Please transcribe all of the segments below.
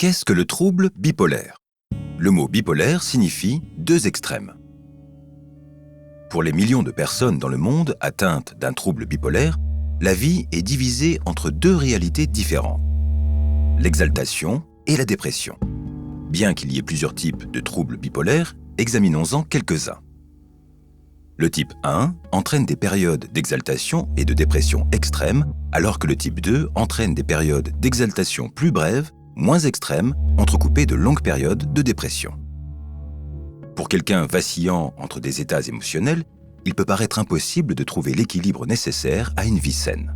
Qu'est-ce que le trouble bipolaire? Le mot bipolaire signifie deux extrêmes. Pour les millions de personnes dans le monde atteintes d'un trouble bipolaire, la vie est divisée entre deux réalités différentes, l'exaltation et la dépression. Bien qu'il y ait plusieurs types de troubles bipolaires, examinons-en quelques-uns. Le type 1 entraîne des périodes d'exaltation et de dépression extrêmes, alors que le type 2 entraîne des périodes d'exaltation plus brèves, moins extrêmes, entrecoupées de longues périodes de dépression. Pour quelqu'un vacillant entre des états émotionnels, il peut paraître impossible de trouver l'équilibre nécessaire à une vie saine.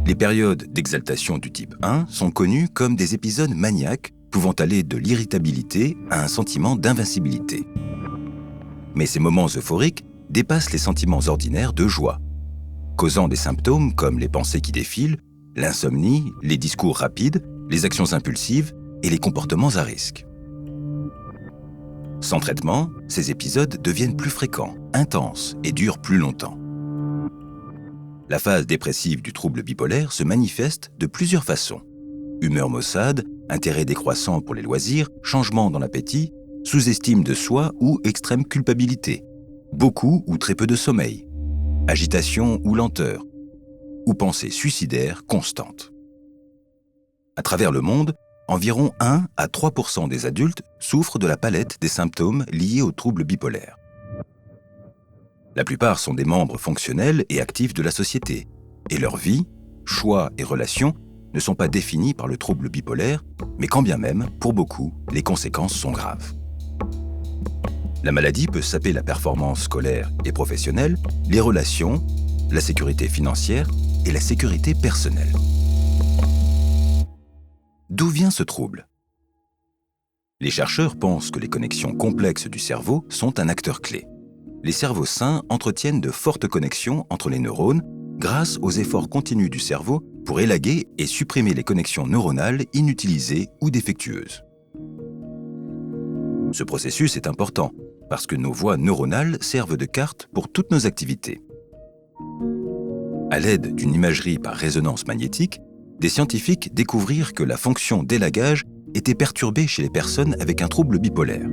Les périodes d'exaltation du type 1 sont connues comme des épisodes maniaques pouvant aller de l'irritabilité à un sentiment d'invincibilité. Mais ces moments euphoriques dépassent les sentiments ordinaires de joie, causant des symptômes comme les pensées qui défilent, l'insomnie, les discours rapides, les actions impulsives et les comportements à risque. Sans traitement, ces épisodes deviennent plus fréquents, intenses et durent plus longtemps. La phase dépressive du trouble bipolaire se manifeste de plusieurs façons. Humeur maussade, intérêt décroissant pour les loisirs, changement dans l'appétit, sous-estime de soi ou extrême culpabilité, beaucoup ou très peu de sommeil, agitation ou lenteur, ou pensée suicidaire constante. À travers le monde, environ 1 à 3% des adultes souffrent de la palette des symptômes liés au trouble bipolaire. La plupart sont des membres fonctionnels et actifs de la société, et leur vie, choix et relations ne sont pas définis par le trouble bipolaire, mais quand bien même, pour beaucoup, les conséquences sont graves. La maladie peut saper la performance scolaire et professionnelle, les relations, la sécurité financière et la sécurité personnelle. D'où vient ce trouble? Les chercheurs pensent que les connexions complexes du cerveau sont un acteur clé. Les cerveaux sains entretiennent de fortes connexions entre les neurones grâce aux efforts continus du cerveau pour élaguer et supprimer les connexions neuronales inutilisées ou défectueuses. Ce processus est important parce que nos voies neuronales servent de carte pour toutes nos activités. À l'aide d'une imagerie par résonance magnétique, des scientifiques découvrirent que la fonction d'élagage était perturbée chez les personnes avec un trouble bipolaire.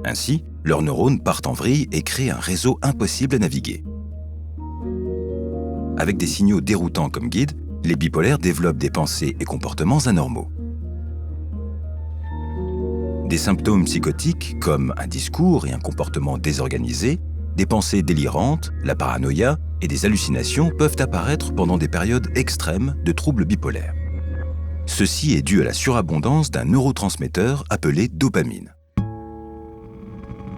Ainsi, leurs neurones partent en vrille et créent un réseau impossible à naviguer. Avec des signaux déroutants comme guide, les bipolaires développent des pensées et comportements anormaux. Des symptômes psychotiques comme un discours et un comportement désorganisé, des pensées délirantes, la paranoïa et des hallucinations peuvent apparaître pendant des périodes extrêmes de troubles bipolaires. Ceci est dû à la surabondance d'un neurotransmetteur appelé dopamine.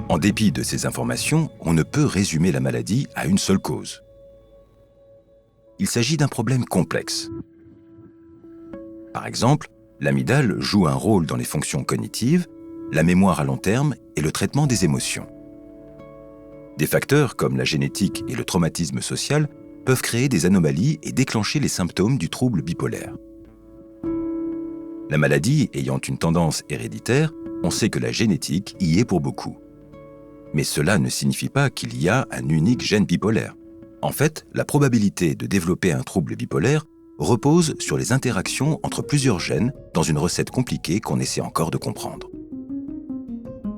En dépit de ces informations, on ne peut résumer la maladie à une seule cause. Il s'agit d'un problème complexe. Par exemple, l'amygdale joue un rôle dans les fonctions cognitives, la mémoire à long terme et le traitement des émotions. Des facteurs comme la génétique et le traumatisme social peuvent créer des anomalies et déclencher les symptômes du trouble bipolaire. La maladie ayant une tendance héréditaire, on sait que la génétique y est pour beaucoup. Mais cela ne signifie pas qu'il y a un unique gène bipolaire. En fait, la probabilité de développer un trouble bipolaire repose sur les interactions entre plusieurs gènes dans une recette compliquée qu'on essaie encore de comprendre.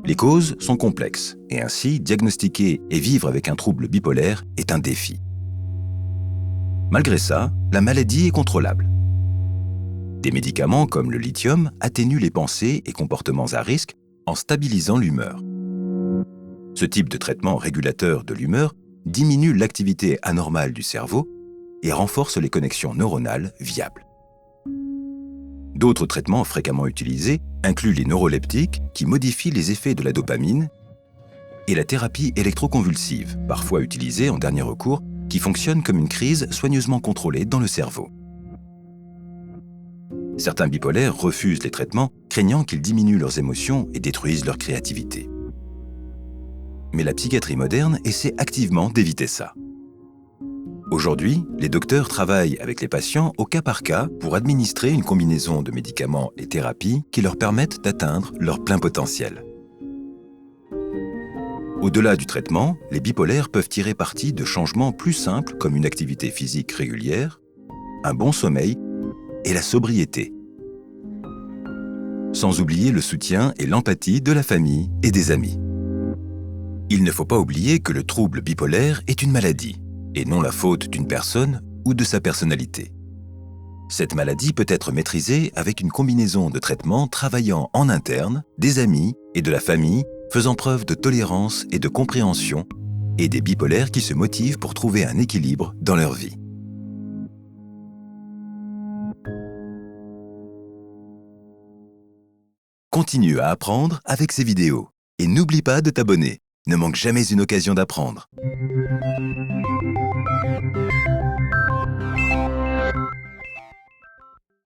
Les causes sont complexes et ainsi diagnostiquer et vivre avec un trouble bipolaire est un défi. Malgré ça, la maladie est contrôlable. Des médicaments comme le lithium atténuent les pensées et comportements à risque en stabilisant l'humeur. Ce type de traitement régulateur de l'humeur diminue l'activité anormale du cerveau et renforce les connexions neuronales viables. D'autres traitements fréquemment utilisés incluent les neuroleptiques qui modifient les effets de la dopamine et la thérapie électroconvulsive, parfois utilisée en dernier recours, qui fonctionne comme une crise soigneusement contrôlée dans le cerveau. Certains bipolaires refusent les traitements, craignant qu'ils diminuent leurs émotions et détruisent leur créativité. Mais la psychiatrie moderne essaie activement d'éviter ça. Aujourd'hui, les docteurs travaillent avec les patients au cas par cas pour administrer une combinaison de médicaments et thérapies qui leur permettent d'atteindre leur plein potentiel. Au-delà du traitement, les bipolaires peuvent tirer parti de changements plus simples comme une activité physique régulière, un bon sommeil et la sobriété. sans oublier le soutien et l'empathie de la famille et des amis. Il ne faut pas oublier que le trouble bipolaire est une maladie, et non la faute d'une personne ou de sa personnalité. Cette maladie peut être maîtrisée avec une combinaison de traitements travaillant en interne, des amis et de la famille, faisant preuve de tolérance et de compréhension, et des bipolaires qui se motivent pour trouver un équilibre dans leur vie. Continue à apprendre avec ces vidéos. Et n'oublie pas de t'abonner. Ne manque jamais une occasion d'apprendre.